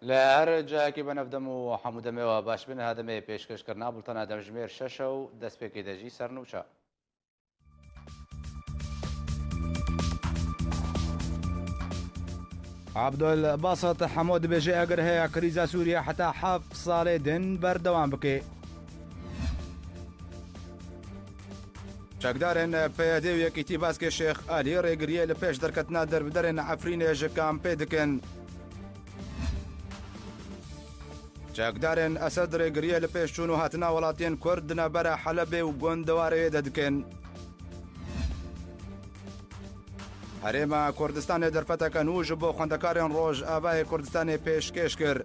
لە هەر جایەکی بەنەفدەم و هەموودەمەوە باش بن هادەمەیە پێشکەشکردنا بولتەنە دەمژمێر 6 و دەستپێکی دەژی سەرنووچە. عەبدولباسط حەمۆ دەبێژێ ئەگەر هەیە کریزە سووریا حتا 7 ساڵێ دن بەردەوام بکێ. چەکدارên پەیادێ و یەکیتی باسکێ شێخ ئالی ڕێگریە لە پێش دەرکەتنا دەربدەرێن عەفرینێ ژەکان پێ دکن. چەکدارên ئەسەد ڕێگریە لە پێش چوون و هاتنا وڵاتیان کورد دنەبەرە حەلەبێ و گۆندەوارەیە دەدکن. هەرێمە کوردستانê دەرفەتەکە نوژ بۆ خوێندەکارên ڕۆژ ئاڤایê کوردستانê پێشکەش کرد.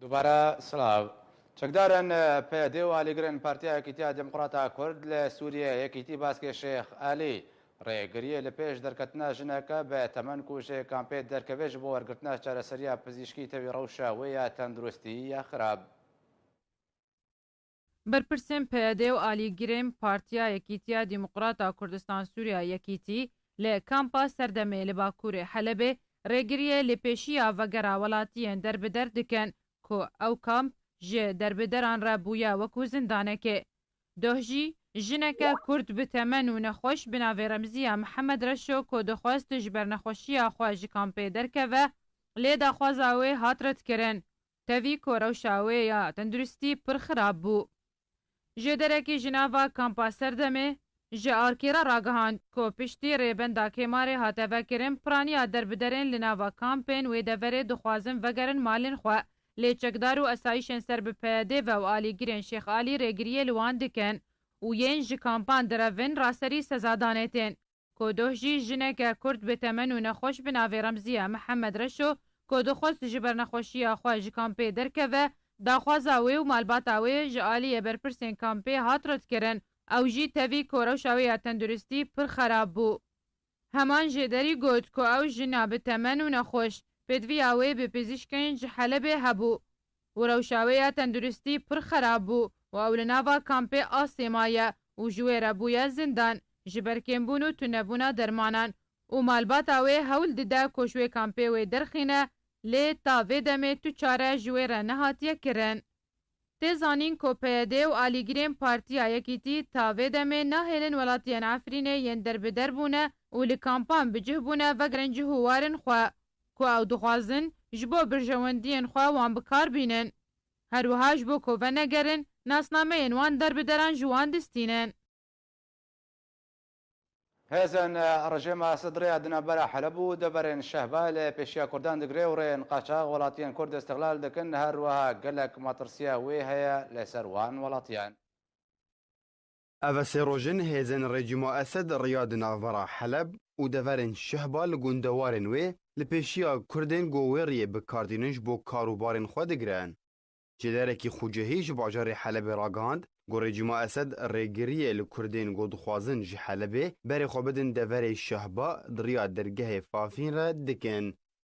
دووبارە سلااو. چەکدارن پەیادێ و ئالیگرن پارتیا یەکیتیا دموکڕاتە کورد لە سووریە یەکیتی باسکێ شێخ ئالی ڕێگریە لە پێش دەرکەتنا ژنەکە بە تەمەەن کوژێ کامپێت دەرکەوێژ بۆ وەرگرتنا چارەسەریە پزیشکی تەوی ڕەوشە وەیە تەندروستی یا خراپ. بەرپرسێن پەیادێ و ئالیگرێن پارتیا یەکیتیا دیموکڕاتە کوردستان سووریا یەکیتی لە کامپا سەردەمێ لە باکوورێ حەلەبێ ڕێگریە لە پێشیە ڤەگەرا وڵاتیان دەربدەر دکەن کۆ ئەو کامپ ژێ دەربدەران ڕابووە وەکو زیندانەکێ. دۆژی ژنەکە کورد بتەمەن و نەخۆش بناوێ ڕەمزیە محەممەد ڕەشۆ کۆ دەخواستش بەرنەخۆشیە خواژی کامپێ دەرکەوە لێ داخوازاوێ هاترتکردن تەوی کۆرەوشاوەیە تەندروستی پڕ خراپ بوو. ژێدەرێکی ژناڤا کامپا سەردەمێ ji arkêra ragihand ku piştî rêbenda kêmarê hate vekirin piraniya derbidерên li nava kampên wê deverê dixwazin vegerin malên xwe lê çekdar û esayîşên ser bi peyadê ve û alîgirên Şêx Alî rêgiriyê li wan dikin û yên ji kampan direvin raserî sezadanê tên. Ku doh jî jineke Kurd bi temen û nexweş bi navê Remziya Mihemed Reşo ku dixwest ji ber nexweşiya xwe ji kampê derkeve daxwaza wê û malbata wê ji aliyê berpirsên kampê hat redkirin ew jî tevî kôrewşa wê ya tenduristî pir xerab bû. Heman jêderî got ku ew jina bi temen û nexweş pêdviya wê bi pizîşkên ji Helebê hebû û rewşa wê ya tenduristî pir xerab bû û ew li nava kampê asê maye û ji wê re bûye zindan ji ber kêmbûn û tunebûna dermanan û malbata wê hewl dide ku ji wê kampê wê derxîne lê ta vê demê tu çare ji wê re nehatiye kirin. Tê zanîn ku peyadê û alîgirên partiya yekîtî ta vê demê nahêlin welatiyên Efrînê yên derbeder bûne û li kampan bicih bûne vegirin cihûwarên xwe ku ew dixwazin ji bo birjewendiyên xwe wan bikar bînin. Herwiha ji bo ku venegerin nasnameyên wan derbideran ji wan distînin. هێزن ڕژێمە سدرەیە دنەبەرە حەلەب و دەبەرێن شەهبا لە پێشیا کوردان دەگرێ و ڕێن قاچاق وڵاتیان کورد استقلال دەکەن هەروەها گەلک ماترسیا وێ هەیە لەسەر وان وڵاتیان. ئەڤە سێ ڕۆژن هێزن ڕێجیما ئەسەد ڕیا دناڤەرا حەلەب و دەڤەرن شەهبا لە گوندەوارên wê li pêşiya Kurdên goweriyê bikardînin ji bo karûbarên xwe digirin. Cêderekî xûcehî ji bajarê Helebê ragihand ku rejîma Esed rêgiriyê li Kurdên got dixwazin ji Helebê berê xwe bidin deverê Şehba di rêya dergehê Fafîn re dikin.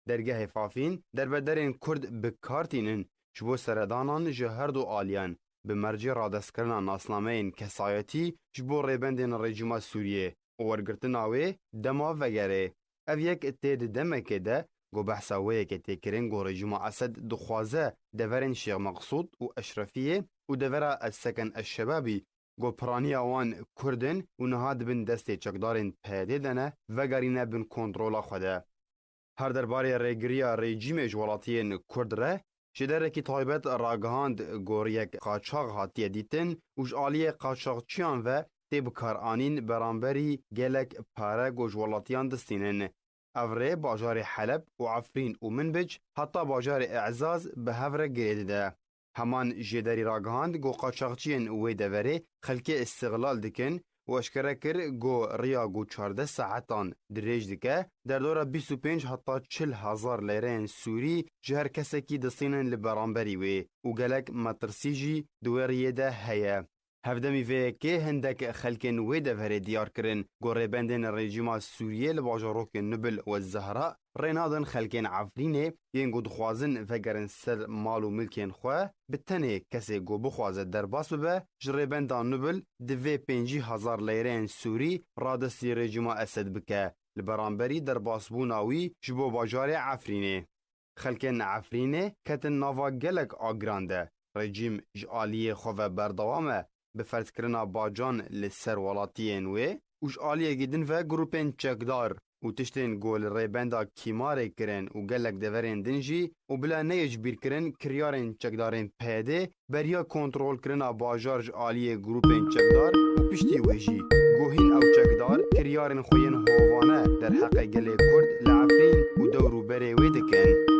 Dergehê Fafîn derbederên Kurd bikartînin ji bo seredanan ji her du aliyan bi mercê radestkirina nasnameyên kesayetî ji bo rêbendên rejîma Sûriyê û wergirtina wê dema vegerê. Ev yek tê di demekê de got behsa wêyekê têkirin got rejîma Esed dixwaze deverên Şêx Meqsûd û Eşrefiyê û devera Ez-Seken Ez-Şebabî got piraniya wan Kurdin û niha dibin destê çekdarên PYD de ne vegerîne bin kontrola xwe de. Her derbarê rêgiriya rejîmê ji welatiyên Kurd re ji derekî taybet ragihand goriyek qaçax hatiye dîtin û ji aliyê qaçaxçiyan ve tê bikaranîn beramberî gelek pare got ji welatiyan distînin. Ev rê bajarê Heleb û Efrîn û Minbic heta bajarê E'zaz bi hev re girê dide. Heman jêderî ragihand got qaçaxçiyên wê deverê xelkê istiqlal dikin û eşkere kir got rêya got 14 saetan dirêj dike derdora 25 heta 40,000 lêreyên Sûrî ji her kesekî distînin li beramberî wê û gelek metirsî jî di wê rêyê de heye. هفدمی ویکی هندک خلکن وی دفره دیار کرن گو ریبندن رژیما سوریه لباجاروک نبل و الزهراء رینادن خلکن عفرینه ین گو دخوازن وگرن سر مال و ملکین خواه بتنه کسی گو بخوازه در باس ببه جریبندان نبل دوی 50,000 لیرین سوری رادستی رژیما اسد بکه لبرانبری در باس بوناوی جبو باجار عفرینه خلکن عفرینه کتن ناوا گلک آگرانده رژیم جعالی خواه بردوامه به فرض کرنا باجان لسر ولاتیین و آلیه گیدن و گروپین چکدار و تشتین گول ریبندا کیماره کرن و گلک دورین دنجی و بلا نیجبیر کرن کریارین چکدارین پیده بریا کنترول کرنا باجارج آلیه گروپین چکدار و پشتی ویجی گوهین او چکدار کریارین خوین هووانه در حق گل کرد لعفرین و دورو بره ویدکن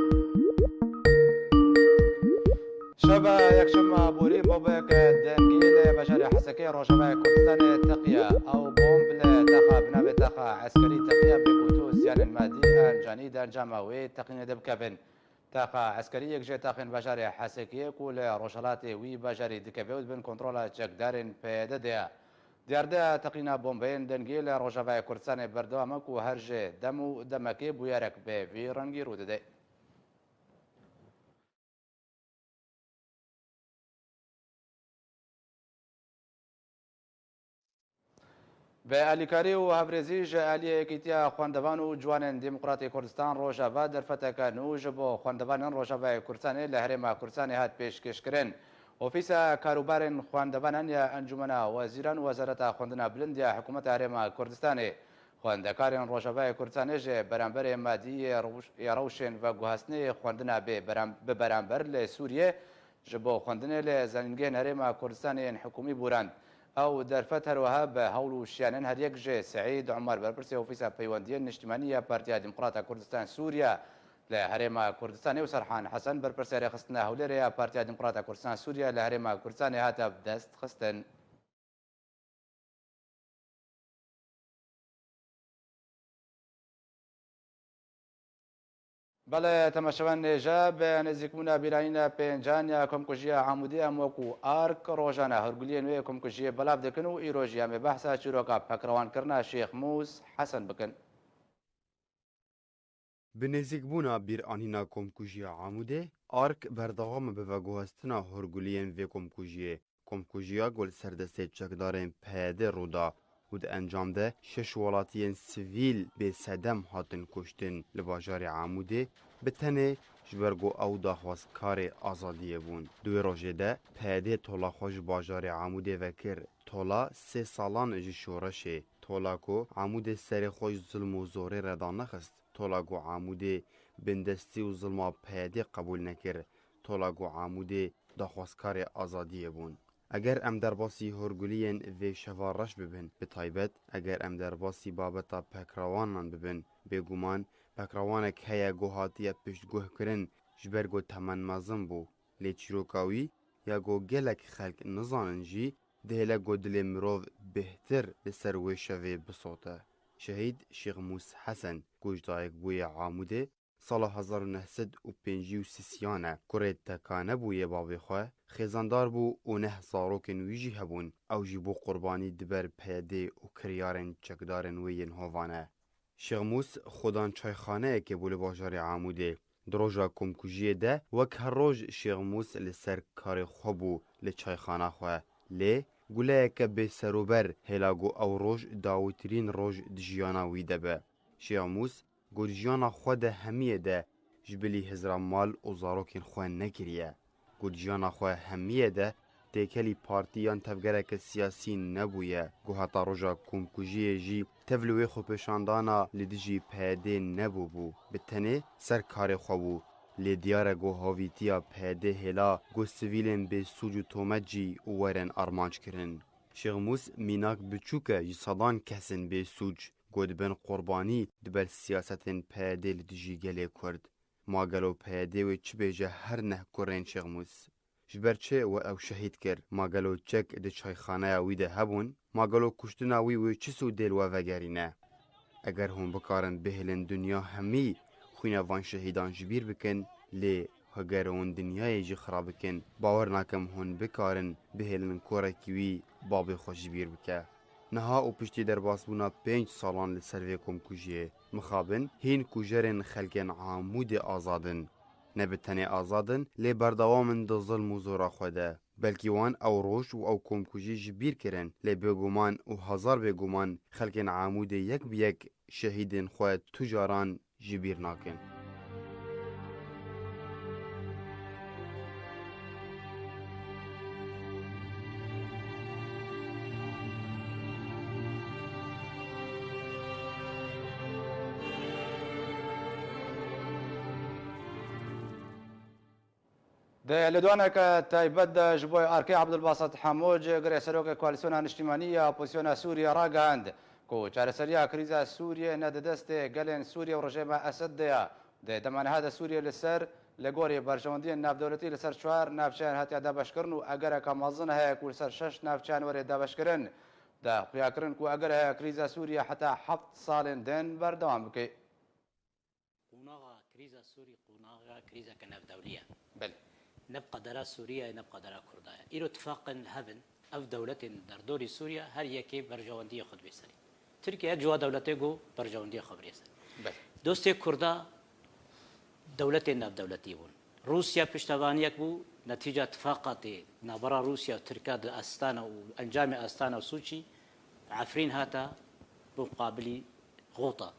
شبا یکشم بوری بابک دنگیل بشار حسکی روشبای کردستان تقیه او بومب لتخا بنابه تخا عسکری تقیه بکوتو زیان المادی انجانی در جامعوی تقین دبکبن تخا عسکری یک جه تقین بشار حسکی کول روشلات وی بشاری دکبود بن کنترول چکدارین پیده ده دیارده تقینا بومبین دنگیل روشبای کردستان بردوامک و هر جه دمو دمکی بویرک به وی رنگی رو ده به الیکاری و هفرزیج الی کیتیا خواندوان و جوان دموکراتی کردستان روجاوا در فتک نوج با خواندوان روجاوا کردستان لهرما کردستان هات پیشکش کرن اوفیس کاروبار خواندوانان یا انجمن وزیران وزارت خواندن بلند یا حکومت هرما کردستان خواندکاران روجاوا کردستان ج برانبر مادی روشن و گوهسنه خواندن به برانبر ل سوریه جبو خواندن ل زنگین هرما کردستان حکومی بورند او در فتح وهاب هولو شیانن هر یک جه سعید عمر برپرسی اوفیسا پیوندی نشتمانی پارتیا دموکراتا کردستان سوریا لهرما کردستان و سرحان حسن برپرسی رخصتنا هولری پارتیا دموکراتا کردستان سوریا لهرما کردستان هاتا دست خستن بله تماشاوان نجا به نزدیکبوونا بیرانینا پێنجانیا کۆمکوژیە عمودی ئەم وەکو ئارک ڕۆژانە هەرگولیە نوێ کۆمکوژیە بەڵاو دەکەن و ئیرۆژیان بێ بەحسا چیرۆکە پەکڕەوانکردنا شێخ موس حەسەن بکەن. Bi nêzîkbûna bîranîna komkujiya Amûdê, ARK berdewam bi veguhestina hûrguliyên vê komkujiyê. Komkujiya gol serdestê çekdarên PYD rûda û di encam de 6 welatiyên sivîl bê sedem hatin kuştin li bajarê Amûdê bi tenê ji ber got ew daxwazkarê azadiyê bûn. Di wê rojê de PYD tola xwe ji bajarê Amûdê vekir. Tola 3 salan ji şoreşê. Tola ku Amûdê serê xwe ji zilm û zorê re da nexist. Tola got Amûdê bindestî û zilma PYD qebûl nekir. Tola got Amûdê daxwazkarê azadiyê bûn. Eger em derbasî hûrguliyên vê şeva reş bibin, bi taybet eger em derbasî babeta pekrawanan bibin, bêguman pekrawanek heye got hatiye piştguhkirin ji ber got temen mezin bû. Lê çîroka wî ya got gelek xelk nizanin jî dihêle got dilê mirov bêhtir li ser wê şevê bisote. Şehîd Şêx Mûs Hesen gojdayekbûyê Amûdê sala 1953 e kurê teka nebûyê bavê xwe xêzandar bû û neh zarokên wî jî hebûn. Ew jî bû qurbanî diber PYD û kiryarên çekdarên wê yên hovan e. Şêx Mûs xodan çayxaneyekê bû li bajarê Amûdê. Di roja komkujiyê de wek her roj Şêx Mûs li ser karê xwe bû li çayxana xwe. Lê guleyeke bêserûber hêla got ew roj dawîtirîn roj di jiyana wî de be. Şêx Mûs got jiyana xwe de hemiyê de ji bilî hizra mal û zarokên xwe nekiriye. Got jiyana xwe hemiyê de têkelî partiyan tevgereke siyasî nebûye. Got heta roja komkujiyê jî tev li wê xwepêşandana li dijî PYD nebû bû. Bi tenê ser karê xwe bû. Lê diyar e got havîtiya PYD hêla got sivîlên bêsûc û tomet jî werin armanc kirin. Şêx Mûs mînak biçûk e ji sedan kesên bêsûc got dibin qurbanî diber siyasetên PYD li dijî gelê Kurd. Ma gelo PYD wê çi bêje her neh kurên Şêx Mûs. Ji ber çê we ew şehîd kir? Ma gelo çek di çayxaneya wî de hebûn? Ma gelo kuştina wî wê çi sûdê li we vegerîne? Eger hûn bikarin bihêlin dunya hemî xwîna van şehîdan ji bîr bikin, lê heger hûn dinyayê jî xirab bikin, bawer nakim hûn bikarin bihêlin korekî wî بابê xwe ji bîr bike. Niha û piştî derbasbûna 5 salan li ser vê komkujiyê mixabin hîn kujerên xelkên Amûdê azadin. Ne bi tenê azadin lê berdawamin di zilm û zora xwe de. Belkî wan ew roj û ew komkujî ji bîr kirin lê bêguman û hezar bêguman xelkên Amûdê yek bi yek şehîdên xwe tu caran ji bîr nakin. لە دوانێکە تایبەت ji بۆی ئارکەی عەبدولباسط حەمۆج گرێ سەرۆکە کۆالیسیۆنا نیشتیمانیە ئۆپۆزیسیۆنا سووریا ڕاگەاند کە چارەسەریە کریزا سووریە نەدەدەستێ گەلێن سووریا و ڕژێمە ئەسەدەیە دەمانەهاتە سووریە لەسەر لە گۆری بەرژەوەندیە ناودەوڵەتی لەسەر 4 ناوچیان هاتیا دابەشکردن و ئەگەرەکە مەزن هەیە و لەسەر 6 ناوچیان وەرێ دابەشکردن داخویاکردن و ئەگەر هەیە کریزا سووریا حتا 7 ساڵێن دێن بەردەوام بکەیت. قوناغا كريزا سوري قوناغا كريزا كنافدولية نبقى درا سوريا نبقى درا كردايا إيرو اتفاقا هفن أو دولة دردوري سوريا هر يكي برجواندية خد بيسري تركيا جوا دولتي جو برجواندية خبرية سري دوستي كردا دولة نافدولتي بون روسيا پشتوانيك بو نتيجة اتفاقات نابرا روسيا وتركيا أستانا وأنجام أستانا وسوتشي عفرين هاتا بمقابلي غوطة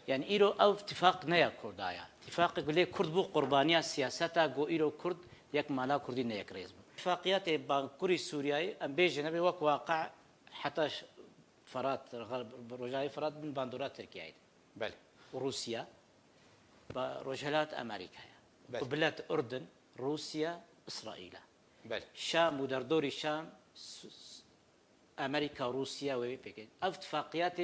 يعني إيرو أو اتفاق نيا كردايا اتفاق يقول كرد بو قربانية سياستا جو إيرو كرد يك مالا كردي نيا كريزم اتفاقيات بانكوري سورياي أم بيجنبي وك واقع حتى فرات رجاي فرات من باندورات تركيا بله وروسيا برجالات أمريكا وبلاد أردن روسيا إسرائيل بله شام ودردوري شام أمريكا وروسيا وبيكين اتفاقيات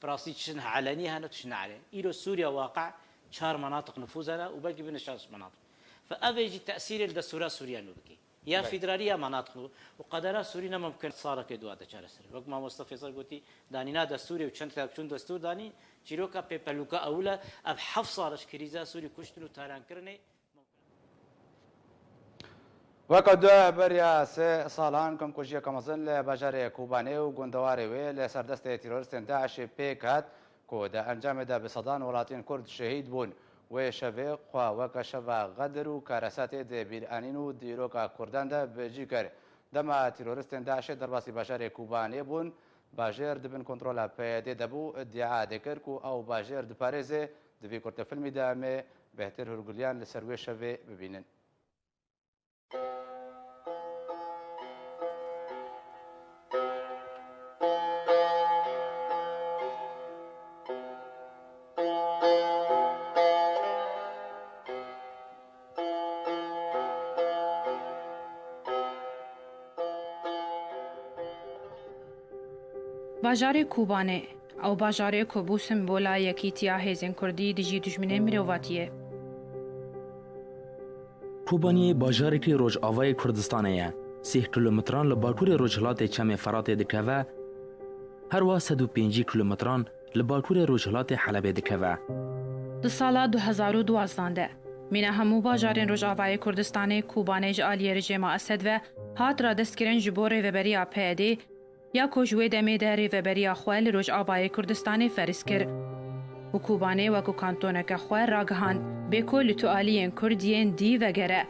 براسي تشنها علنيها نتشنها عليه إلى سوريا واقع 4 مناطق نفوذنا وباقي بين 6 مناطق فأبيجي تأثير الدستور سوريا نوبكي يا فيدرالية مناطق وقدرات سوريا ممكن صار كدوا تشارع سوريا وقت ما مصطفى صار قلتي دانينا دستوري وشنت شون دستور داني جيروكا بيبلوكا أولى أب حفصارش كريزا سوري كشتلو تاران كرني وەکە دوای بەریا 3 ساڵان کۆمکوژیە کەمەزن لە باژارێ کوبانێ و گوندەواری وێ لە سەردەستی تیرۆریستێن داعشی پێکات کۆ دە ئەنجامێدا بە سەدان وڵاتین کورد شەهید بوون وێ شەوێ خوا وەکە شەڤە غەدر و کارەساتێ دێ بیرئانین و دیرۆکە کورداندا بێجی کرد دەما تیرۆریستێن داعشێ دەرباسی باژارێ کوبانێ بوون باژێر دبن کۆنتڕۆلە پێدێ دەبوو ئیدعا دەکرد و ئەو باژێر دپارێزێ دەبێ کورتەفیلمی دامێ بەهتر هەرگولیان لەسەر وێ شەوێ ببینن. باژارê Kobanê ew bajarê ku bû simbola yekîtiya hêzên Kurdî dijî dijminê mirovatiyê. Kobaniyê bajarekî Rojavayê Kurdistanê ye. 3 kilometran li bakurê Rojhilatê Çemê Feratê dikeve, her wa 105 kilometran li bakurê Rojhilatê Helebê dikeve. Di sala 2012 de mîna hemû bajarên Rojavayê Kurdistanê Kobanê ji aliyê rejêma Esed ve hat radestkirin ji bo rêveberiya PYD ya ku ji wê demê de rêveberiya xwe li Rojavayê Kurdistanê ferîz kir. û Kobanê wekû kantoneke xwe ragihand bê ku li tu aliyên Kurdiyên dî vegere.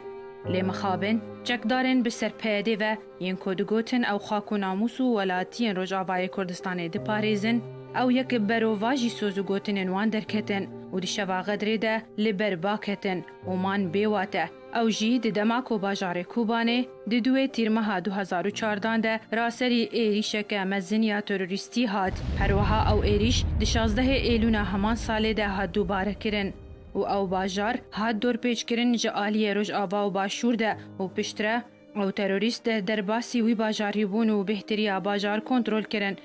Lê mixabin çekdarên bi ser PYD ve yên ku digotin ew xak û namûs û welatiyên Rojavayê Kurdistanê diparêzin, ew yek berova jî soz û gotinên wan derketin û di şeva Xedrê de li ber baketin û man bêwate. Ew jî di dema ku bajarê Kobanê di duê tîrmeha 2014 de raserî êrîşeke meziniya terorîstî hat. Her wiha ew êrîş di 16 Êlûna heman salê de hat dûbarekirin û ew bajar hat dorpêçkirin ji aliyê Rojava û Başûr de û piştre ew terorîst de derbasî wî bajarîbûn û bêhtiriya bajar kontrol kirin.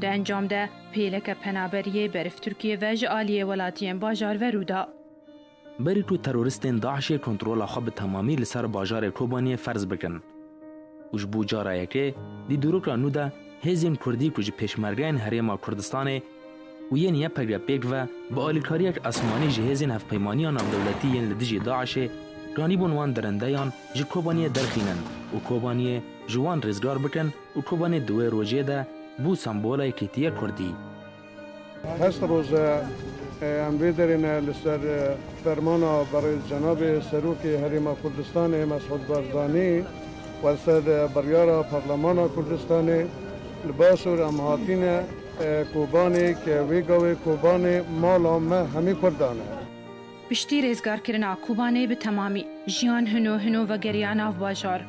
Di encam de pêleke penaberiyê berif Tirkiye ve ji aliyê welatiyên bajar ve rûda. Berî ku teroristên Daişê kontrola xwe bi temamî li ser bajarê Kobaniyê ferz bikin. û ji bo cara yekê dî dîroka nû de hêzên Kurdî ku ji pêşmergeyên Herêma Kurdistanê و یه نیه پگرپیک و با آلیکاریک اسمانی جهازین هفپیمانیان ناودولتیین لدیجی داعش رانی بون وان درندهیان جی کوبانی درخینن و کوبانی جوان رزگار بکن و کوبانی دوی روژه ده بو سمبولا یکیتیه کردی. هست روز ام بیدرین لسر فرمانا برای جناب سروک حریم کردستان مسعود بارزانی و سر بریار پارلمان کردستان لباسور امهاتین کوبانی که ویگوی کوبانی مالا ما همی کردانه. پشتی رزگارکردنا کوبانی به تمامی جیان هنو و گریان آف باجار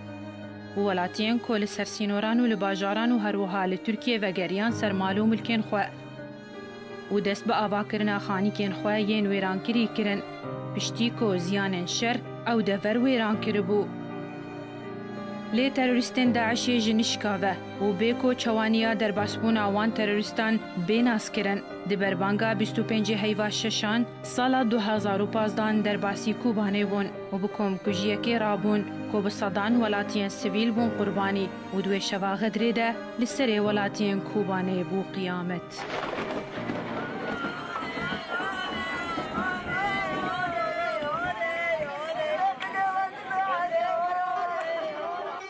و ولاتین کل سرسینوران و لباجاران و هروها لترکیه و گریان سرمالو ملکین خواه و دست به آوا کرنا خانی کن خواه ین ویران کری کرن پشتی کو زیان شر او دفر ویران کربو. لی تروریستین داعش جنشکاوه و بیکو چوانیا در باسبون آوان تروریستان بیناس کرن دی بربانگا 25 هیوا ششان سالا 2015 در باسی کوبانه بون و بکم کجیه که رابون کو بصدان ولاتین سویل بون قربانی و دوی شوا غدره ده لسر ولاتین کوبانه بو قیامت.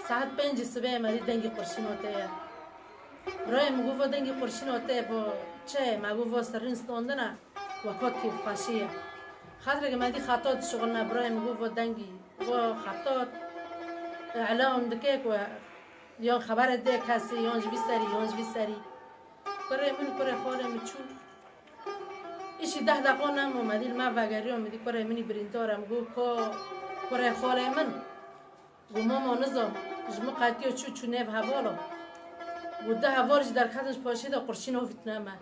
ساعت 5 صبح مری دنگی قرشین ہوتے ہیں برای مگو و دنگی قرشین ہوتے ہیں و چه مگو و سرین ستوندنا وقت کی فاشیه خاطر که مدی خطات شغلنا برای مگو و دنگی و خطات اعلام دکیک و یا خبر ده کسی یانج بی سری کره من کره خاله میچون ایشی 10 دقیقه نمو مدی ما وگریام مدی کره منی برینتارم گو کره خاله من گو ماما نظام جمع قطعی و چو نیف حوالا و ده حوالش در خطش پاشید و قرشین و فیتنامه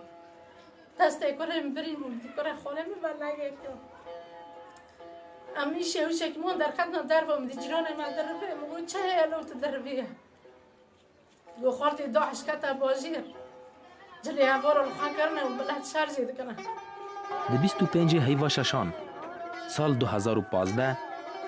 دسته کره برین بودی کره خاله می بر نگه اما ایشه و شکمون در خطنا در با مدی جران من در رفه مگو چه هلو تو در بیه گو خالتی داعش کتا بازیر جلی حوالا لخان کرنه و بلد شرجی دکنه. ده 25 هیوا ششان سال 2015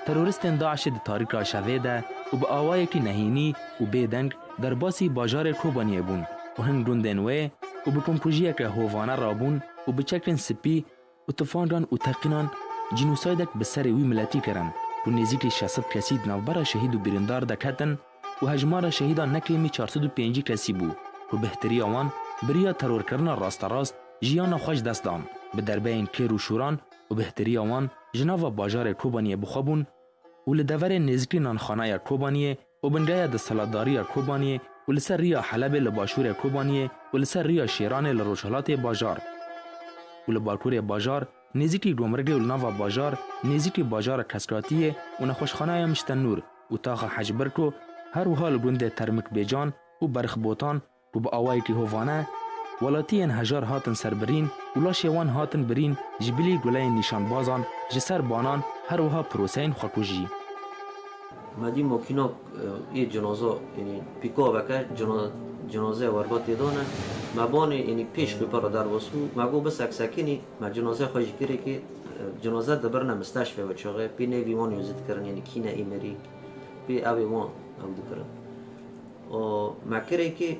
تروریستین داعش دی تاریک شوه ده و به آوای که نهینی و بیدنگ در باسی باجار کوبانیه بون و هنگ روندن وی و به پمپوژیه که هووانه رابون و به چکرین سپی و تفاندان و تقینان جنوسایدک به سر وی ملتی کرن و نزیک 600 کسی نوبر شهید و بیرندار دکتن و هجمار شهیدان نکلیمی 405 کسی بو و بهتری آوان بریا ترور کرنا راست جیان خوش دست دان به دربه این کیر و شوران و بهتری آوان جناوا باجار کوبانیه بخوابون و لدور نزدیکی نانخانه کوبانیه و بنگای د سلاداری کوبانیه و لسر ریا حلب لباشور کوبانیه و لسر ریا شیران لروشالات باجار و لباکور باجار نزدیکی گمرگ و ناوا باجار نزدیکی باجار کسراتیه و نخوشخانه مشتنور و تاخ حجبرکو هر و حال گنده ترمک بیجان و برخ بوتان و با آوایی که هوانه ولاتین هجار هاتن سربرین و لاشیوان هاتن برین جبلی گلای نشان بازان جسر بانان هر وها پروسین خاکوجی. مادی مکینا یه جنازه یعنی پیکو بکه جنازه وربات دانه مبانی یعنی پیش بپره در واسو مگو بس اکسکنی ما جنازه خواهی کری که جنازه دبرنا مستشفى و چاقه پی نوی وان یوزید کرن یعنی کینه ایمری پی اوی وان او دکرن و ما کری که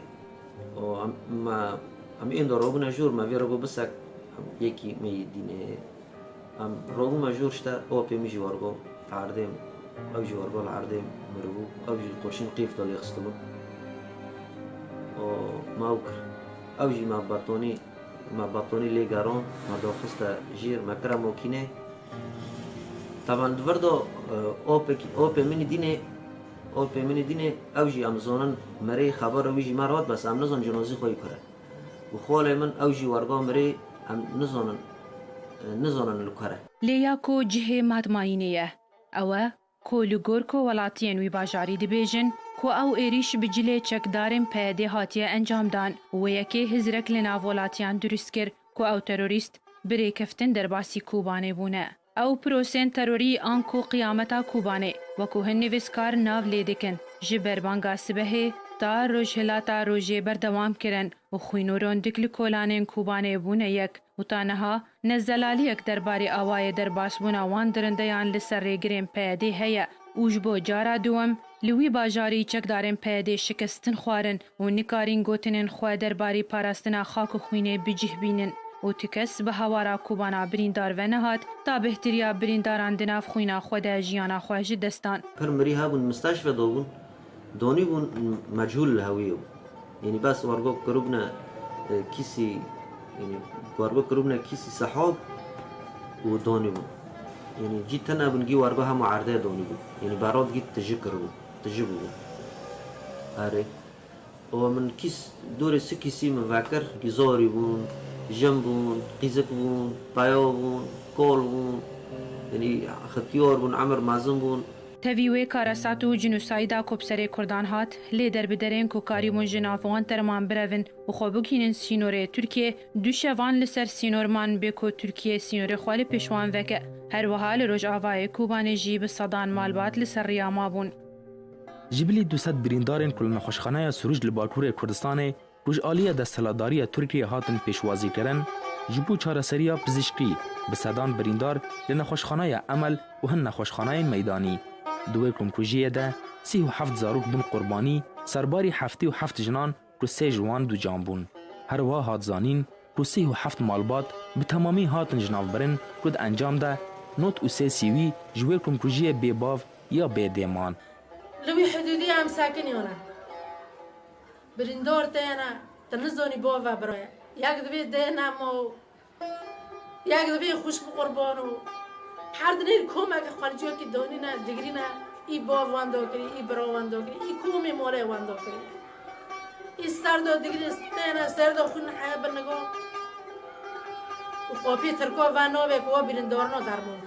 ما این دو روبنا جور ما وی روبو بسک یکی می دینه روبو ما جور شتا او پی می جوارگو عردیم او جوارگو العردیم مربو او قرشین قیف دالی خستلو ما اوکر او جی ما بطونی لیگارون ما دو خستا جیر ما کرا موکینه طبعا دوردو او پی منی دینه او جی امزانن مری خبر او جی مراد بس ام نزان جنازی خوی کرد و خاله من او جی ورگا مری ام نزانن لکره لیا کو جه مادماینیه اوه کو لگور کو ولاتین وی باجاری دی بیجن کو او ایریش بجلی چکدارن پیده هاتیه انجام دان و یکی هزرک لنا ولاتیان درست کر کو او تروریست بری کفتن در باسی کوبانه بونه او پروسین تروری آن کو قیامتا کوبانه و کو هنی وسکار ناو لیدکن جبر بانگا سبهه تا روجهلاتا روجه بردوام کرن و خوینورون دکل کولانین کوبانه بونه یک و تانها نزلالی یک درباری آوای در باسبونا وان درندیان لسر ریگرین پیده هیا اوجبو جارا دوم لوی باجاری چکدارن پیده شکستن خوارن و نکارین گوتنن خواه درباری پاراستنا خاک خوینه بجه بینن و تکس به هوارا کوبانا بریندار و نهات تا بهتریا برینداران دناف خوینا خود جیانا خواهج دستان. پر مريها بون مستشفى دوون دوني بون مجهول الهوية يعني بس وارجو قربنا كيسي يعني وارجو قربنا كيسي سحاب ودوني بون يعني جيت أنا بنجي وارجوها معارضة دوني بون يعني بعرض جيت تجيبه هاري ومن كيس دور سكيسي مفكر جزاري بون جنبون قيزك بون بايو بون كول بون يعني ختيار بون عمر معزم بون تەویوێ کارەسات و جنوسایدا کۆپسەرێ کوردان هات لێ دەربدەرێن و کاریمۆن ژنافوان تەرمان برەڤن و خۆ بکینن سینۆرێ تورکیە دوو شەڤان لەسەر سینۆرمان بێکۆ تورکیە سینۆرێ خوا لە پێشوان veke هەروەها لە ڕۆژئاوایە کوبانێژی بە سەدان مالبات لەسەر ڕیاما بوون. جبلی 200 بریندارên ku li nexweşxaneya Sûrûj li Bakurê Kurdistanê rojaliya desthilatdariya Tirkiye hatin pêşwazîkirin ji bo çareseriya pizîşkî bi sedan birîndar li nexweşxaneya Emel û hin nexweşxaneyên meydanî. Di wê komkujiyê de 37 zarok bûn qurbanî serbarî 77 jinan ku 3 ji wan ducan bûn. Herwiha hat zanîn ku 37 malbat bi temamî hatin ji navbirin ku di encam de not û 3 sîwî ji wê komkujiyê bêbav ya bêdêman. لوي حدودية هم ساكن يونا برندور تينا تنزوني بوفا برويا ياك دبي دينا مو ياك دبي خوش بقربانو حردني كوما كخارجيو كي دونينا دغرينا اي بوف واندو كري اي برو واندو كري اي كومي موري واندو كري اي ستاردو دغري تينا ستاردو خن حيا بنغو وقوبي تركو وانو بكو برندورنو دارمون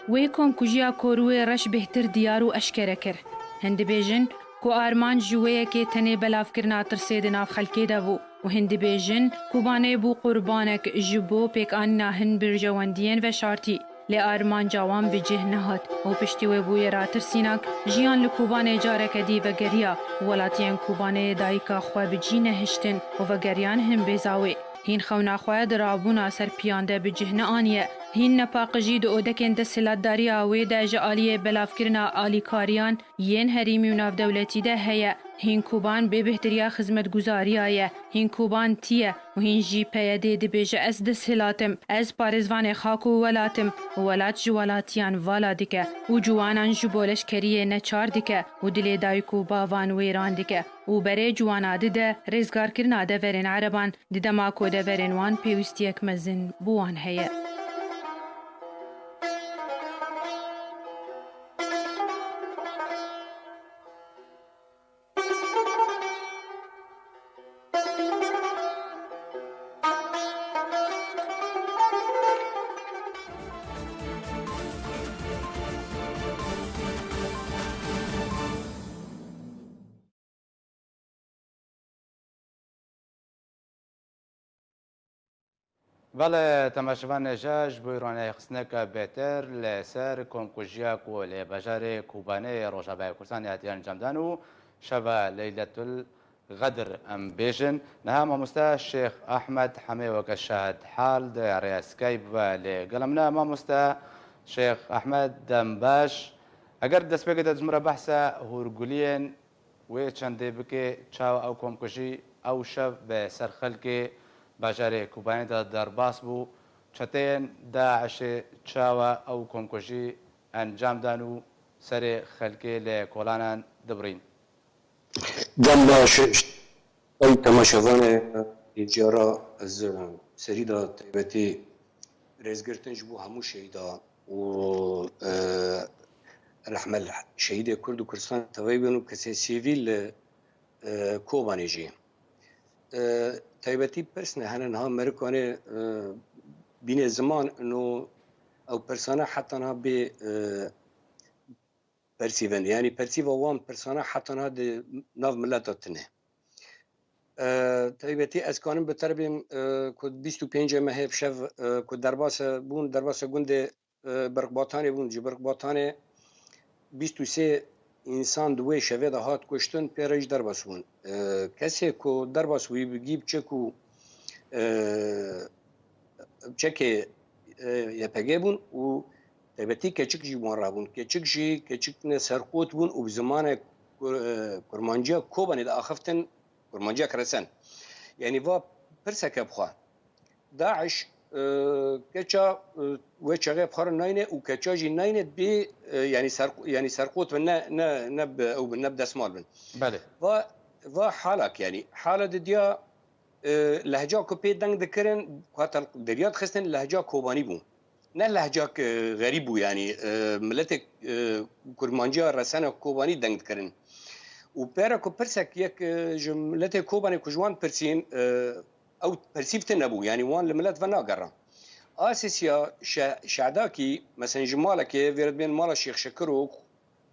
وی کۆمکوژیا کۆروێ ڕەش بهتر دیار و ئەشکەرە کرد. هەندبێژن کو ئارمان ژوەیەکێ تەنێ بەلافکردنا ترسێ di nav xelkê de bû û hindibêjin Kubanê bû qurbanek ji bo pêkanîna hin birjewendiyên veşartî. Lê armanca wan bi cih nehat û piştî wê bûye ratirsînak jiyan li Kubanê careke dî vegeriya welatiyên Kubanê dayîka xwe bi cî nehiştin û vegeriyan hin bêza wê. Hîn xewna xwe di rabûna ser piyan de bi cih neaniye. هین نپاقجی دو اودکن دستهلاتداری آوی ده جعالیه بلافکرنا آلیکاریان ین هریمی و نافدولتی ده هیا هین کوبان به بهتریا خدمت گزاری آیه هین کوبان تیه و هین جی پیاده دی بیجه از دستهلاتم از پارزوان خاک و ولاتم و ولات جوالاتیان والا دیکه و جوانان جبولش کریه نچار دیکه و دلی دایکو باوان ویران دیکه و بره جوانا ده رزگار کرنا ده ورین عربان ده ماکو ده ورین وان پیوستیک مزن بوان هیا بەڵێ تەماشەوان نێژەش بۆی ڕوانای خستنەکە بێتر لەسەر کۆمکوژیا و لێ بەژارێ کوبانەی ڕۆژاوای کوردستانی هاتی ئەنجامدان و شەڤە لەیلەتول غەدر ئەم بێژن نەها مامۆستا شێخ ئەحمەد حەمێوەکە شاهد حاڵ ڕێیا سکایپ بە لێگەڵمنا مامۆستا شێخ ئەحمەد دەم باش ئەگەر دەستپێکە دەجمرە بەحسە هورگولیێن وێ چەندێ بکێ چاو ئەو کۆمکوژی ئەو شەڤ بە سەر خەلکێ باژارێ کوبانێدا دەرباس بوو چەتەیەن داعشێ چاوە ئەو کۆمکۆژی ئەنجامدان و سەرێ خەلکێ لە کۆڵانان دەبڕین دەم باش ئەو تەماشەوانێ جارە سەریدا تایبەتی رێزگرتن ji بۆ هەموو شەیدا و رەحمەل شەهیدێ کورد و کوردستان تەوەی بن و کەسێ سیڤیل لە کۆبانێ ژیە تایبەتی پرسنە هەنەنها مەرکانێ بینێ زمان انو او پرسانە حتەنها بێ پەرسیڤن یعنی پەرسیڤە وان پرسانە حتەنها ناو ملەتا تنێ تایبەتی ez kanim bi terbêm ku 25 mehêv şev ku derbasa bûn derbasa gundê Birqbatanê bûn ji Birqbatanê 23 insan di wê şevê de hat kuştin pêre ji derbas bûn kesê ku derbas wî bigî biçe ku çekê YPG bûn û taybetî keçik jî wan rabûn keçik jî keçik ne serqot bûn û bi zimanê kurmanciya Kobanê de axiftin kurmanciya kiresen yani va pirseke bixwe داعش كتشا وشغه بخار ناينه وكتشا جي ناينه ب يعني سرقوت من نب او نب دسمال من بله و حالك يعني حاله ديا لهجه کو پی دنگ دکرن خاطر دریات خستن لهجه کوبانی بو نه لهجه غریب بو يعني ملت كرمانجا رسانه کوبانی دنگ دکرن و پرا کو پرسک یک جملت کوبانی کو جوان پرسین او پرسیفت نبو يعني وان الملت فنا قرا اساسيا شعداكي مثلا جمالك فيرد بين مال الشيخ شكرو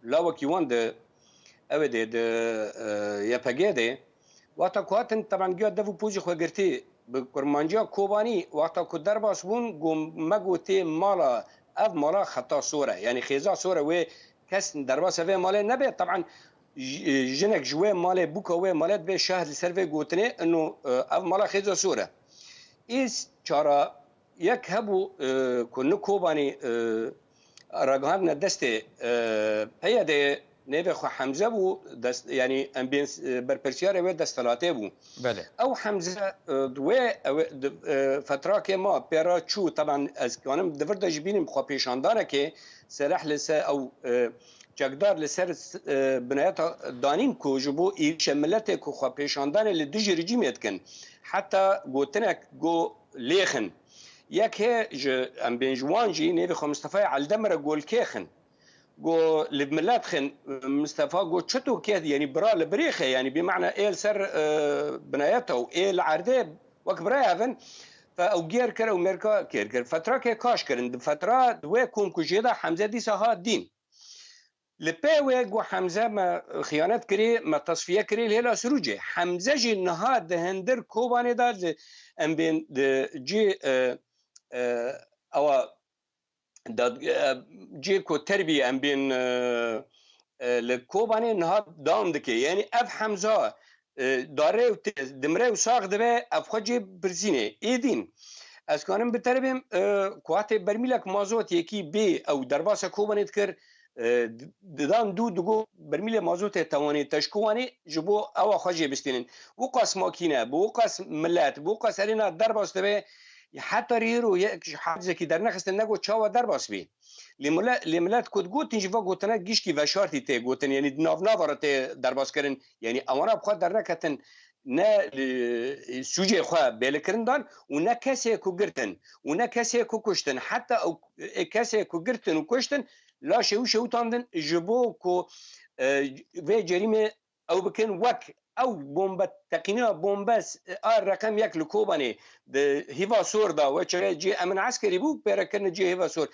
لا وكي وان ده ابدا ده يا باجيده وقتا كواتن طبعا جا دفو بوجي خو قرتي بكرمانجا كوباني وقتا كو درباس بون قوم مغوتي مالا اف مالا خطا صوره يعني خيزا صوره و كاس درباس في مالا نبي طبعا جنك جوي مالا بوكا و مالات به شهر السيرفي قوتني انه اف مالا خيزا صوره إيش چارا یک هبو كن كوباني رجعنا دسته هيدا نبي خو حمزه بو دست يعني ام بين بربرسيار و دستلاته بو بله او حمزه دوه فتره که ما پیرا چو طبعا از كانم دفر دجبينم خو پیشاندانه که سلاح لسه او جگدار لسر بنایت دانین کو جبو ایش ملت کو خو پیشاندانه لدج رژیم يتكن حتى قوتنك جو ليخن ياك هي ام بين جوانجي نبي خو مصطفى علدمر قول كيخن جو لبملات خن مصطفى جو تشتو كده يعني برا لبريخه يعني بمعنى ايل سر بنايته وايل عرده وكبراها فن فاو غير كره ومركا كير فتره كاش كرن فتره دو كوم كوجيدا حمزه دي سها دين لباوي جو حمزه ما خيانات كري ما تصفيه كري لهلا سروجي حمزه جي نهاد هندر كوباني دا ام بين جي او جي كو تربيه ام بين لكوباني نهاد دام دكي يعني اف حمزه داره دمره وساق دبه افخجي برزينه ايدين از كانم بتربيم كوات برميلك مازوت يكي بي او درباسه كوباني تكر ددان دو برميل مازوت تواني تشكواني جبو او خجي بستين وقاس ماكينه بوقاس ملات بوقاس علينا درباس دبه حتى ريرو حاجه كي درنا خست نگو چاوا درباس بي لملات كود گوت تنجوا گوتنا گيش كي وشارتي تي گوتن يعني ناف نافرت درباس کرن يعني اوانا بخوا درنا كتن نا سوجي خوا بلكرن دان ونا كاسي كو گرتن ونا كاسي كو كشتن حتى او كاسي كو گرتن وكشتن لا شو تاندن جبو كو في جريمه او بكن وك او بومبا تقنيه بومباس الرقم يك لكوباني هيفا سور دا وجي امن عسكري بو بيركن جي هيفا سور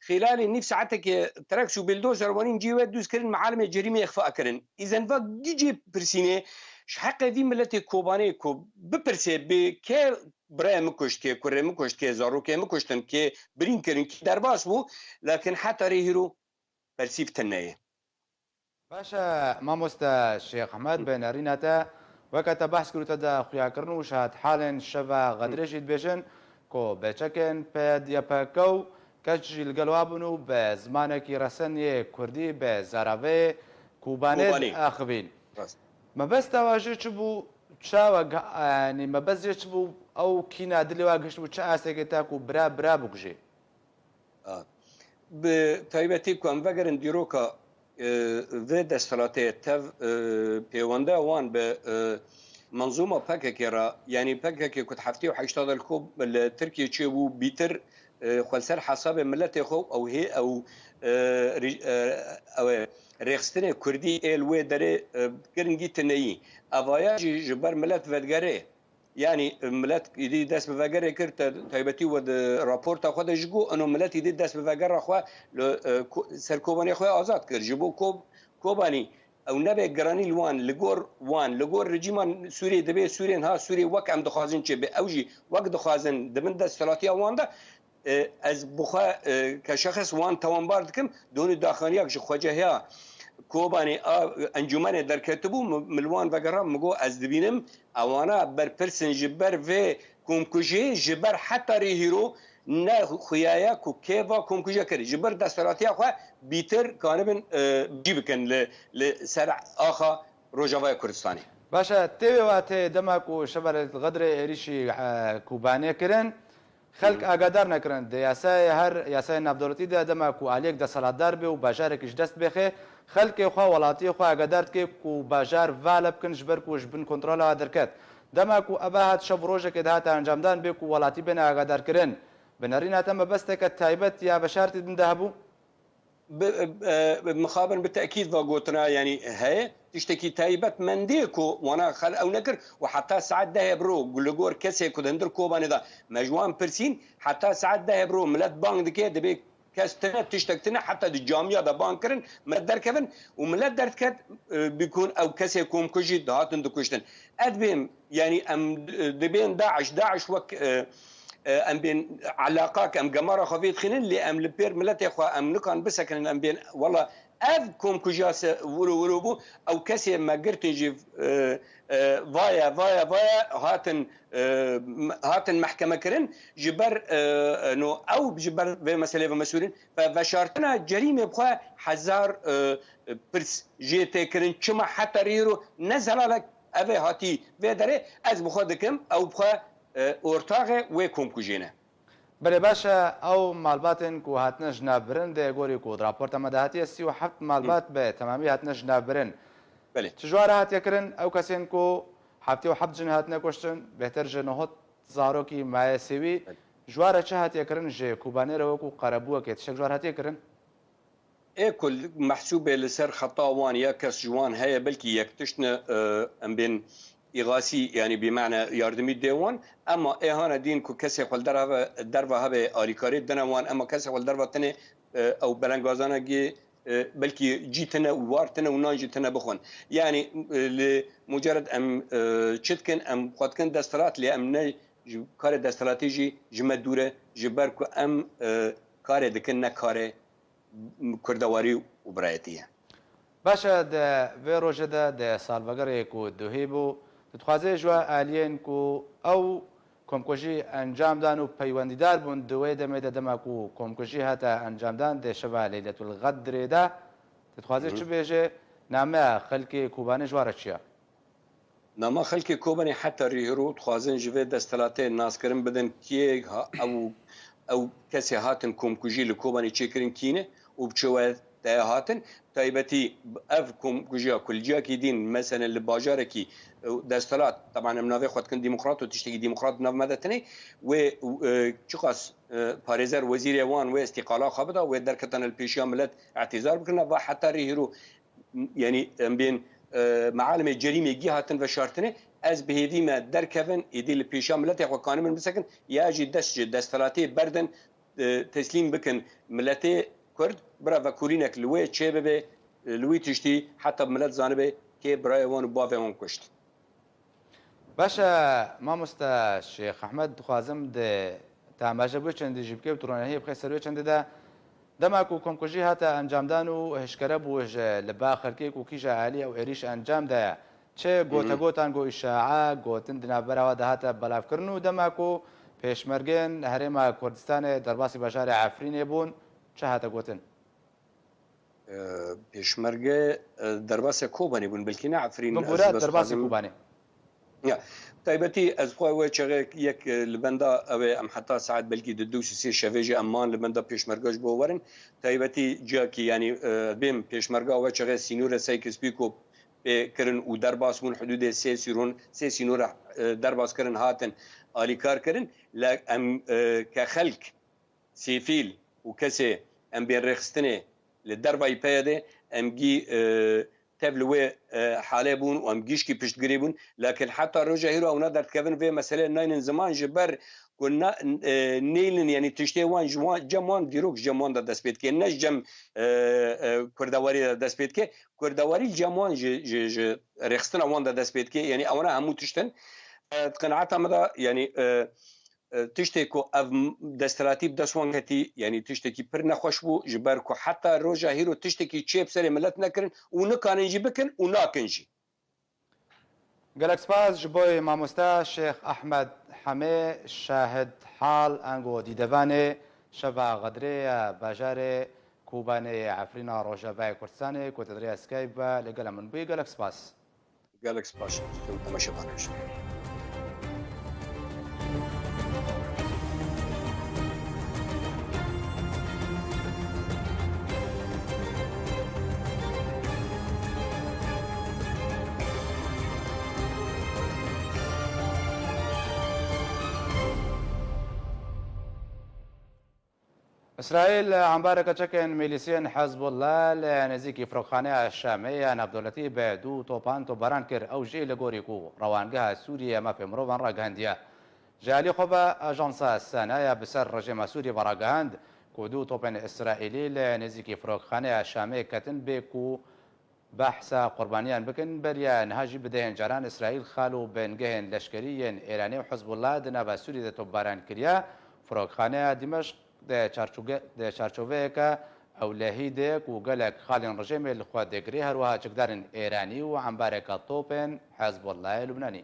خلال النف ساعتك تركشو بلدوزر وانين جي ودوز كرن معالم جريمه اخفاء كرن اذا فا جي برسينه حق في ملت كوباني كو ببرسي بكي برای مکشت که کره مکشت که زارو که مکشتن که برین کرن که درباس بو لكن حتى ريهرو برسيف تنايه باشا ماموستا الشيخ احمد بن ريناتا وكتا بحث كرو تدا خويا كرنو شاد حالا شفا غدريش بيجن كو بچكن بيد يباكو كجي القلوابنو بزمانكي رسنية كردي بزاراوي كوبانيد اخبين ما بس تواجه چبو چاوا يعني ما بس چبو او كينا دلي واگشت بو چا اسكتا كو برا بوجي بتایبەتی کو ئەم بەگەرن دیرۆکە vê desthilatê tev pêwende wan bi منظومه پکێکی را یعنی پکێکی ku heftê û heşta li ku li Tirkiye çêbû bîtir xwelser hesabê milletê xwe ew hê ew rêxistinê Kurdî êl wê derê giringî tineyî evaya jî ji ber millet vedgerê يعني ملت يدي داس بفاجر كرت تايبتي ود رابورت اخو دجو انه ملت يدي داس بفاجر اخو سركوباني اخو ازاد كر جبو كوباني او نبي جراني الوان لغور رجيم سوري دبي سوريان ها سوري وك ام دخازن چه به اوجي وك دخازن دمن دستلاتي واندا از بخا كشخص وان توان باردكم دون داخليك جو خوجه كوباني انجمن در كتبو ملوان وگرام مگو از دبینم اوانا بر پرسن جبر و کومکوجی جبر حتی ریهرو نه خویایا کو کیوا کومکوجا کری جبر دستراتی خو بیتر کانبن جیبکن ل سر اخا روجاوای کردستانی باشا تیوات دماکو شبر غدر ریشی کوبانه کرن خەلک ئاگادار نەکردن یاسای هەر یاسای ناودەوڵەتیدا دەما و ئالێک دەسەڵاتدار بێ و باژارێکیش دەست بێخێ خەلکێ خوا وڵاتی خوا ئاگادار بکێ و باژار ڤالە بکەن ji ber ku ji bin kontrola derket dema ku ev hat şev rojekê dihate encamdan bê ku welatî bêne agadarkirin binêrîna te mebesteke taybet ya beşartî din de hebû مخابن بالتاكيد فاغوتنا يعني هي تشتكي تايبت منديكو وانا خل او نكر وحتى ساعات ده برو لغور كسي كودندر كوباني دا مجوان برسين حتى ساعات ده برو ملت بانك دكي دبي كاستنا تشتكتنا حتى الجامعه دا بانكرن ملت دركبن وملت دركت بيكون او كسي كوم كوجي دهاتن دكوشتن ادبيم يعني ام دبين داعش وك ام بين علاقاك ام جماره خفيت خنين اللي ام لبير ملت يا اخوه ام نكان بسكن ام بين والله اذكم كجاس ولو او كسي ما قرت يجي فايا هاتن محكمه كرن جبر انه او جبر بمساله مسؤولين فبشارتنا جريمه بخوا حزار برس جيت كرن كما حتى ريرو نزل لك ابي هاتي بدري از بخودكم او بخوا اورتاغه و کومکوژینه بله باشه او مالباتن کو هاتنه جنابرن ده گوری کو راپورت مدهاتی 37 مالبات به تمامی هاتنه جنابرن بله چجوار هات یکرن او کسین کو هفته و حبت جن هاتنه کشتن بهتر جنهات زاروکی مایسوی جوار چه هات یکرن ج کوبانه رو کو قربوه که چه جوار هات یکرن اكل محسوبه لسر خطا وان يا كس جوان هي بلكي يكتشنا ام بين إغاثي يعني بمعنى ياردمي ديوان أما إهانة دين كو كسي خل دربا هبه آريكاري دنوان أما كسي خل دربا تنه أو بلنغازانا جي بلكي جيتنا ووارتنا ونانجيتنا بخون يعني لمجرد أم تشتكن أم قدكن دسترات لي أم ني كار دستراتيجي جمدورة جبركو أم كار دكنا كار كردواري وبرايتيه باشا ده في روجه ده سالفاغري كو دوهيبو تخوازي جوا الين كو او كومكوجي انجام دانو بيونديدار بون دوي دمه دماكو كومكوجي هتا انجام دان ده شبا ليله الغدر ده تخوازي شو بيجي نامه خلكي كوباني جوارتشيا نامه خلكي كوباني حتى ريرو تخوازن جوي دستلاتي ناس كرم بدن كي او كسي هاتن كومكوجي لكوباني تشيكرين كينه وبچوات هاتن تايبتي افكم كوجيا كل جا كيدين مثلا الباجاركي دستلات طبعا منافي خد كن ديمقراط وتشتكي ديمقراط ناف مدتني و تشخص باريزر وزير يوان و استقاله خبطه و دركتن البيشيا ملت اعتذار بكنا حتى ريهرو يعني بين معالم الجريمه جهاتن وشارتني از بهدي ما دركفن يدي البيشيا ملت يا كان من مسكن ياجي دستلاتي بردن تسليم بكن ملتي كرد برا وكورينك لوي تشيبه لوي تشتي حتى بملت زانبه كي براي وان بافه وان كشت باشا ما مستا شيخ احمد خوازم ده تاماجه بو چند جيبكي بترونه هي بخسر چند ده دماكو كومكوجي هتا انجام دانو هشكره بوج لبا خركي كو كيجا عالي او عريش انجام ده چه گوتا گوتان گو اشاعه گوتن دنا برا ده هتا بلاف کرنو دماكو پېشمرګن هرما کردستان درباسي بشار عفرين بون چه هاته گوتن پێشمەرگە دەرباسە کۆبانێ بوون بلکی نعفرین دەرباسی کوبانێ تایبەتی ئەس خۆی چغێک یەک لە بەندا ئەوێ ئەم حتا ساعت بەلکی دو سێ شەوێژی ئەمان لە بەندا پێشمەرگەش بۆ وەرن تایبەتی جاکی ینی بێم پێشمەرگاوە چغێ سینورە سایکسپیکۆ پێکردن و دەرباس بوون حدودێ سێ سینورە دەرباسکردن هاتن ئالیکارکردن لە ئەم کە خەلک سیفیل و کەسێ ئەم بێن ڕێخستنێ لە دەربای پێدێ ئەمگی تبلوه حاله بون و ام گیشکی پشتگیری بون لكن حتى روجا هيرو او ندر كفن في مساله ناين زمان جبر كنا نيلن يعني تشتي وان جمان ديروك جمان دا دسبيت كي نش جم كردواري دا دسبيت كي كردواري جمان ج رخصتنا وان دا دسبيت كي يعني اونا همو تشتن قناعتها مدى يعني تشتكو اف دستراتيب دسوانكتي يعني تشتكي پر نخوش بو جبركو حتى روجا هيرو تشتكي تشيب سري ملت نكرن ونكان يجي بكن وناكنجي قالك سباز جبوي ماموستا شيخ احمد حمي شاهد حال انغو دي دفاني شبا غدري باجاري كوباني عفرينا روجا باي كردستاني كو تدري سكايب لقال من بي قالك سباس قالك سباس ماشي بانش إسرائيل عمبارك تشكن ميليسيين حزب الله لنزيكي فروخانه الشامية نبدولتي بدو توبان توباران كر أو جي لغوريكو روانجها سوريا ما في مروفان راغانديا جالي خوبا أجانسا السنايا بسر رجيم سوريا براغاند كودو توبان إسرائيلي لنزيكي فروخانه الشامية كتن بيكو بحثا قربانيان بكن بريان هاجي بدهن جران إسرائيل خالو بينجهن لشكريين إيراني وحزب الله دنابا سوريا توباران كريا فروخانه دمشق ده چارچوبه اولهیدک و گلک خالین رژیم الخواد دگری هروها چکدارن ایرانی و عمبارک طوپن حزب الله لبنانی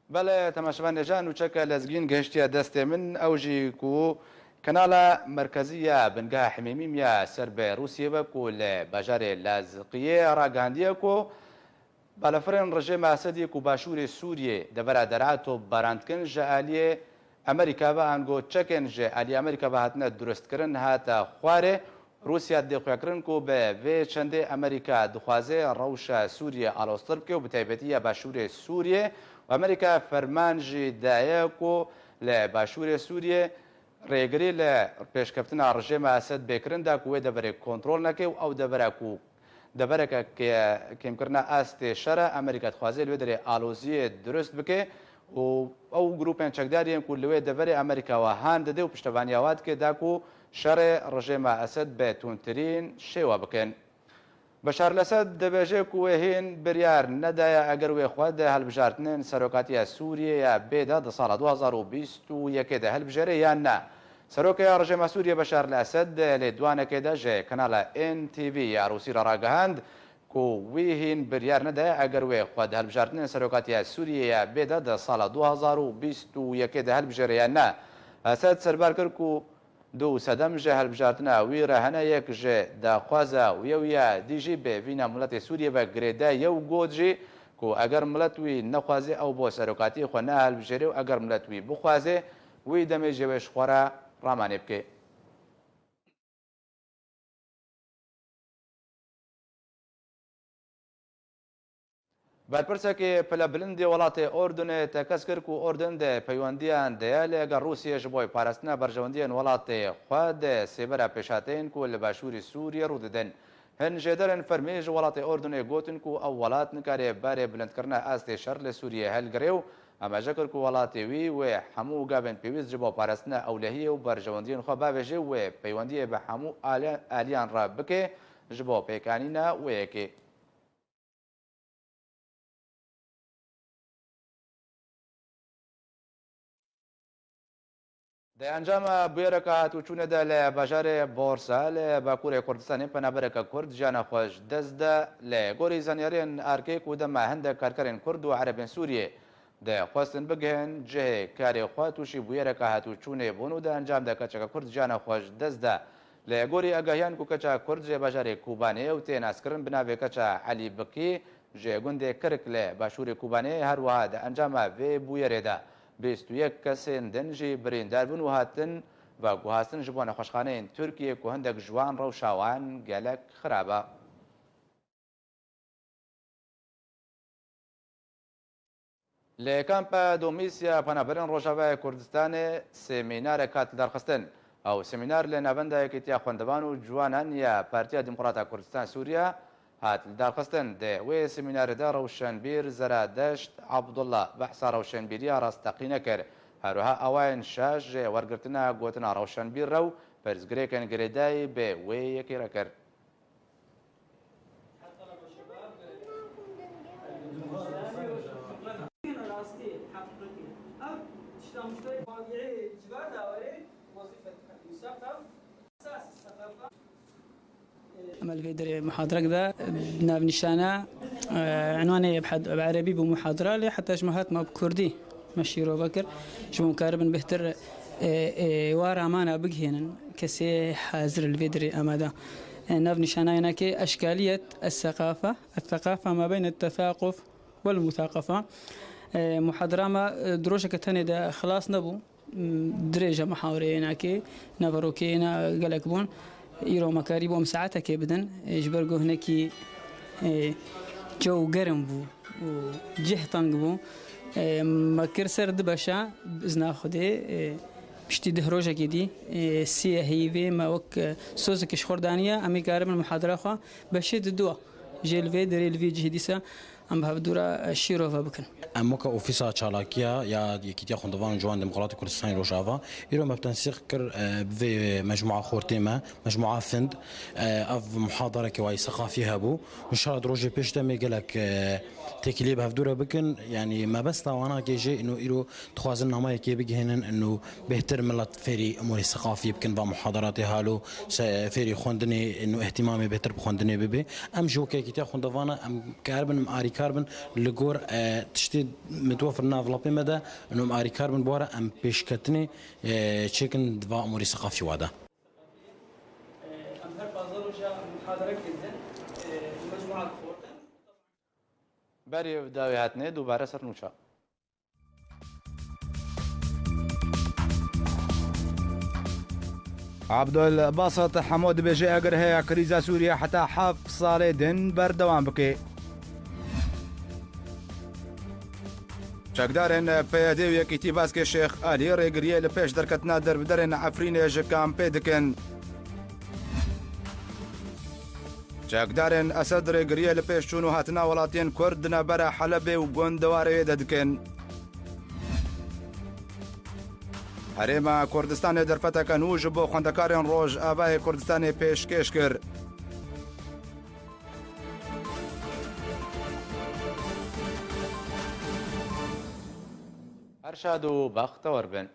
بله تماشاوان جان و چک لزگین گشتیا دست من اوجی کو كنالا مركزية بنقاها حميمية سرب روسيا بكو لبجار لازقية راغانديكو بالفرن رجيم اسديكو باشوري سوريا دبر درعاتو باراندكن جاليه امريكا با انغو تشكن جاليه امريكا با هاتنا درست كرن هاتا خواره روسيا دي خوكرن كو به و چند امريكا دخوازه روشا سوريا الاسترب كو بتايبتيه باشوري سوريا وامريكا فرمانجي دايكو لباشوري سوريا ڕێگری لە پێشکەوتنە ڕژێمە ئەسەد بێکردندا کوێ دەبەرێک کۆنتترۆل نەکەی و ئەو دەبەرەکە کێمکردە ئاستێ شەرە ئەمریکا خوازێ لێ دەرێ ئالۆزیە درست بکێ و ئەو گروپیان چەکداریان کو لەوێ دەبەرێ ئەمریکاوە هاان دەدێ و پشتەبانیاوات کێ داکو و شەڕێ ڕژێمە ئەسەد بە تونترین شێوە بکەن. بەشار لەسەد دەبێژێ کوێهێن بریار نەدایە ئەگەر وێ خوادە هەلبژارتنن سەرۆکاتیە سووریە یا بێدا دە ساڵە 2021 هەلبژێرە یان نا. سەرۆکەیە ڕژێمە سووریە بەشار لە ئەسەد لێ دوانەکەدا ژێ کەناڵە NTV یا رووسی لە ڕاگەهاند کو ویهین بریار نەدایە ئەگەر وێ خواد هەلبژارتنن سەرۆکاتیە سووریە یا بێدا دە ساڵە 2021 هەلبژێرە یان نا. ئەسەد سەربار کرد و دو سەدەم ژێ هەلبژارتنە وی ڕەهەنە یەک ژێ داخوازە ویەویە دیژی بێ ڤینە مڵەتی سووریە بە گرێدا یە و گۆجی کو ئەگەر مڵەت وی نەخوازێ ئەو بۆ سەرۆکاتی خۆ نەهەلبژێرێ و ئەگەر مڵەت وی بخوازێ وی دەمێ ژێوێش خۆرە ڕامانێ بکێ. بەرپرسێکی پلە بلندی وڵاتی ئۆردنێ تەکەس کرد و ئۆردن دێ پەیوەندیان دەیە لەگەڵ رووسیەش بۆی پاراستنە بەرژەوەندیان وڵاتی خوا دێ سێبەرە پێشاتین و لە باشووری سووریە ڕوودەدەن. هەن ژێدەرن فەرمێژ وڵاتی ئۆردنێ گوتن و ئەو وڵات نکارێ بارێ بلندکردنە ئاستێ شەر لە سووریە هەلگرێ و ئەمەژە کرد و وڵاتی وی وێ هەموو گابن پێویست بۆ پاراستنە ئەولەهیە و بەرژەوەندیان خوا باوێژێ وێ پەیوەندیە بە هەموو ئالیان ڕا بکێ ji bo pêkanîna wêyekê. Di encama bûyereka hatûçûnê de li bajarê Borsa li Bakurê Kurdistanê penabereka Kurd jiyana xwe ji dest da li gorî zanyariyên erkêk û dema hindek karkerên Kurd û Erebên Sûriyê de xwestin bigihin cihê karê xwe tûşî bûyereka hatûçûnê bûn û di encam de keçeka Kurd jiyana xwe ji dest da li gorî agahiyan ku keça Kurd jê bajarê Kubanê û tê naskirin bi navê keça Elî Bikî ji gundê Kirik li başûrê Kubanê her wiha di encama vê bûyerê de 21 kesên din jî birîndar bûn û hatin ve guhastin ji bo nexweşxaneyên Tirkiyê ku hindek ji wan rewşa wan gelek xirab e. Li kampa Domîsya Penaberên Rojavayê Kurdistanê semînarek hat darxistin. Ew semînar li navenda Yekîtiya Xwendevan û Ciwanan ya Partiya Demokrata Kurdistan Sûriya hat darxistin. Di wê semînarê de rewşenbîr Zeradeşt Abdullah behsa rewşenbîriya rastaqîne kir. Herwiha awayên şeş jê wergirtina gotina rewşenbîr rew pirsgirêkên girêdayî bê wê yekê re kir. عمل في دري محاضرة كذا بناب نشانة عنوانه بعربي بمحاضرة لي حتى جمهات ما بكردي مشيرو بكر شو مكاربن بهتر وارا مانا بجهنا كسي حاضر الفيدري أمادا ناب نشانة هناك أشكالية الثقافة ما بين التثاقف والمثاقفة محاضرة ما دروشة كتاني ده خلاص نبو درجة محاورة هناك نفروكينا قلقبون يرو مكاري بوم ساعتها كيبدن جبرقو هناكي جو گرم بو و جه تنگ بو مکر سر دبشا بزنا خوده بشتي دهروجة كدي سي هيفي ما وك سوزك شخوردانية أمي قارب المحاضرة خا بشيد الدوا جيل في دري الفي جهديسا ام بهدورا شيروفا بكن اموكا اوفيسا تشالاكيا يا يكيتيا خوندوان جوان ديمقراطي كردستان روجافا يرو ما بتنسيق كر في مجموعه خورتيما مجموعه فند اف محاضره كواي ثقافي هابو ان شاء الله دروجي بيش تمي قالك تكليب هفدورا بكن يعني ما بس طوانا كيجي انه يرو تخوازن ما يكي بيجهنن انه بهتر ملت فيري امور الثقافي بكن با محاضرات هالو فيري خوندني انه اهتمامي بهتر بخوندني ببي ام جو كيتيا خوندوان ام كاربن اري كاربن لجور تشتي متوفر ناف لابي مدى انهم اري كاربن بورا ام بيشكتني تشيكن دفاع اموري ثقافي وادا ام هر بازاروجا محاضره جدا مجموعه باري داوي هاتني دوباره سرنوشا عبد الباسط حمود بيجي اگر هي كريزا سوريا حتى حف صالح دن بردوام بكي چەکدارên پەیادێ و یەکێتی باسکێ شێخ ئالی ڕێگریە لە پێش دەرکەتنا دەربدەرێن عەفرینێژە کامپێ دکن. چەکدارên ئەسەد ڕێگریە لە پێش چوون و هاتنا وڵاتیان کورد دنەبەرە حەلەبێ و گۆندەوارەوێ دەدکن. هەرێمە کوردستانê دەرفەتەکە نوژ بۆ خوێندەکارên ڕۆژ ئاڤایê کوردستانê پێشکەش کرد. أرشاد بختور بن